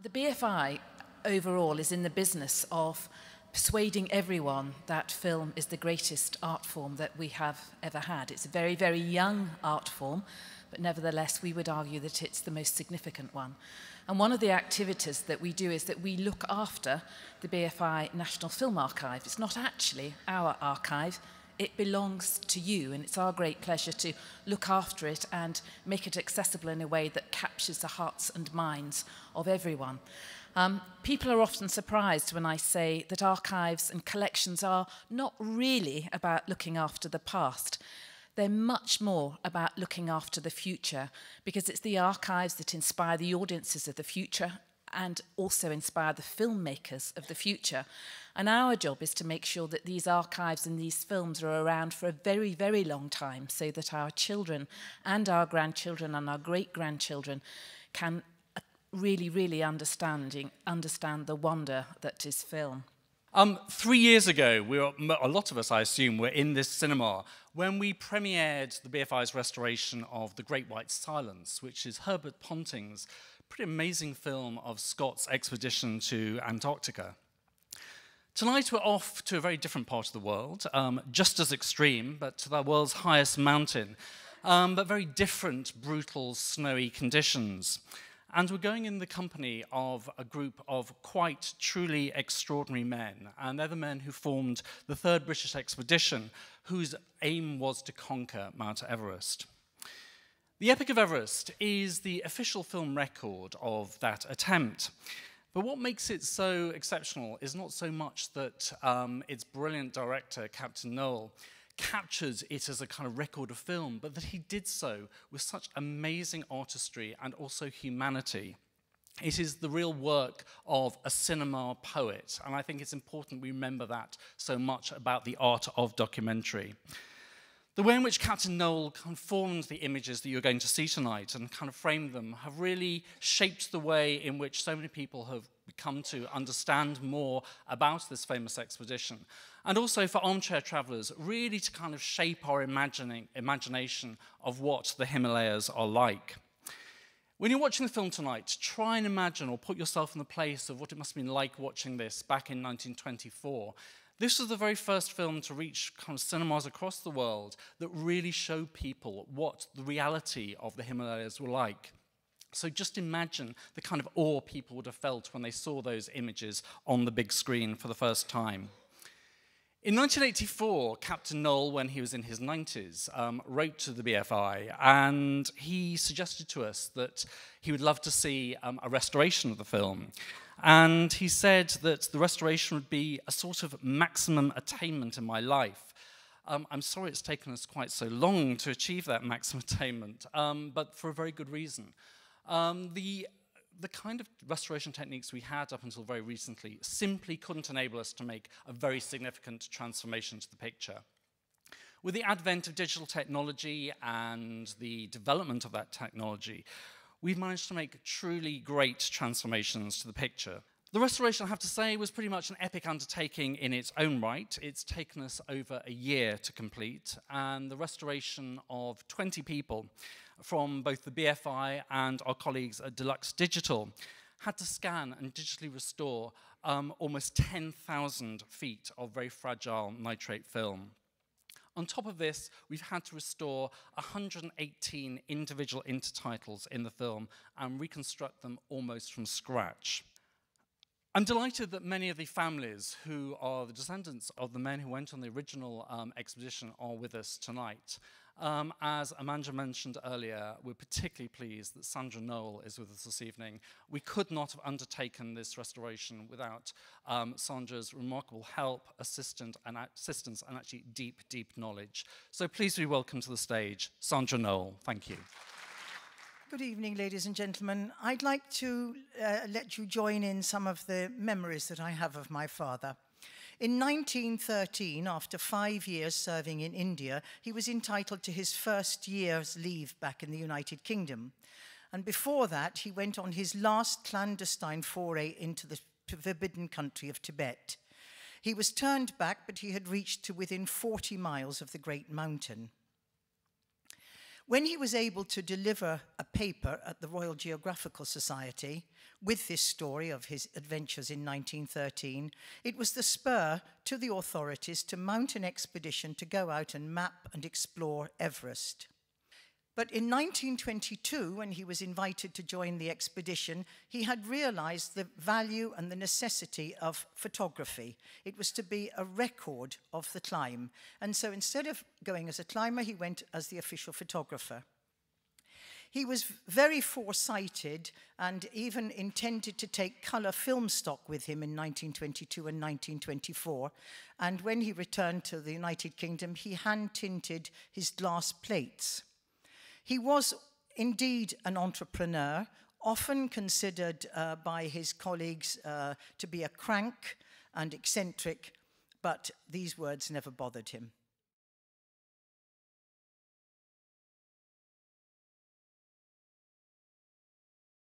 The BFI overall is in the business of persuading everyone that film is the greatest art form that we have ever had. It's a very, very young art form, but nevertheless we would argue that it's the most significant one. And one of the activities that we do is that we look after the BFI National Film Archive. It's not actually our archive, it belongs to you, and it's our great pleasure to look after it and make it accessible in a way that captures the hearts and minds of everyone. People are often surprised when I say that archives and collections are not really about looking after the past. They're much more about looking after the future, because it's the archives that inspire the audiences of the future and also inspire the filmmakers of the future. And our job is to make sure that these archives and these films are around for a very, very long time, so that our children and our grandchildren and our great-grandchildren can really, really understand the wonder that is film. 3 years ago, a lot of us, I assume, were in this cinema when we premiered the BFI's restoration of The Great White Silence, which is Herbert Ponting's pretty amazing film of Scott's expedition to Antarctica. Tonight we're off to a very different part of the world, just as extreme, but to the world's highest mountain, but very different, brutal, snowy conditions. And we're going in the company of a group of quite truly extraordinary men. And they're the men who formed the third British expedition, whose aim was to conquer Mount Everest. The Epic of Everest is the official film record of that attempt. But what makes it so exceptional is not so much that its brilliant director, Captain Noel, captures it as a kind of record of film, but that he did so with such amazing artistry and also humanity. It is the real work of a cinema poet, and I think it's important we remember that so much about the art of documentary. The way in which Captain Noel kind of formed the images that you're going to see tonight and kind of framed them have really shaped the way in which so many people have come to understand more about this famous expedition. And also for armchair travelers, really to kind of shape our imagination of what the Himalayas are like. When you're watching the film tonight, try and imagine or put yourself in the place of what it must have been like watching this back in 1924. This was the very first film to reach kind of cinemas across the world that really showed people what the reality of the Himalayas were like. So just imagine the kind of awe people would have felt when they saw those images on the big screen for the first time. In 1984, Captain Noel, when he was in his 90s, wrote to the BFI, and he suggested to us that he would love to see a restoration of the film. And he said that the restoration would be a sort of maximum attainment in my life. I'm sorry it's taken us quite so long to achieve that maximum attainment, but for a very good reason. The kind of restoration techniques we had up until very recently simply couldn't enable us to make a very significant transformation to the picture. With the advent of digital technology and the development of that technology, we've managed to make truly great transformations to the picture. The restoration, I have to say, was pretty much an epic undertaking in its own right. It's taken us over a year to complete, and the restoration of 20 people from both the BFI and our colleagues at Deluxe Digital had to scan and digitally restore almost 10,000 feet of very fragile nitrate film. On top of this, we've had to restore 118 individual intertitles in the film and reconstruct them almost from scratch. I'm delighted that many of the families who are the descendants of the men who went on the original expedition are with us tonight. As Amanda mentioned earlier, we're particularly pleased that Sandra and Noel is with us this evening. We could not have undertaken this restoration without Sandra's remarkable help, assistance, and actually deep, deep knowledge. So please be welcome to the stage, Sandra and Noel. Thank you. Good evening, ladies and gentlemen. I'd like to let you join in some of the memories that I have of my father. In 1913, after 5 years serving in India, he was entitled to his first year's leave back in the United Kingdom. And before that, he went on his last clandestine foray into the forbidden country of Tibet. He was turned back, but he had reached to within 40 miles of the Great Mountain. When he was able to deliver a paper at the Royal Geographical Society with this story of his adventures in 1913, it was the spur to the authorities to mount an expedition to go out and map and explore Everest. But in 1922, when he was invited to join the expedition, he had realized the value and the necessity of photography. It was to be a record of the climb. And so instead of going as a climber, he went as the official photographer. He was very foresighted and even intended to take colour film stock with him in 1922 and 1924. And when he returned to the United Kingdom, he hand-tinted his glass plates. He was indeed an entrepreneur, often considered by his colleagues to be a crank and eccentric, but these words never bothered him.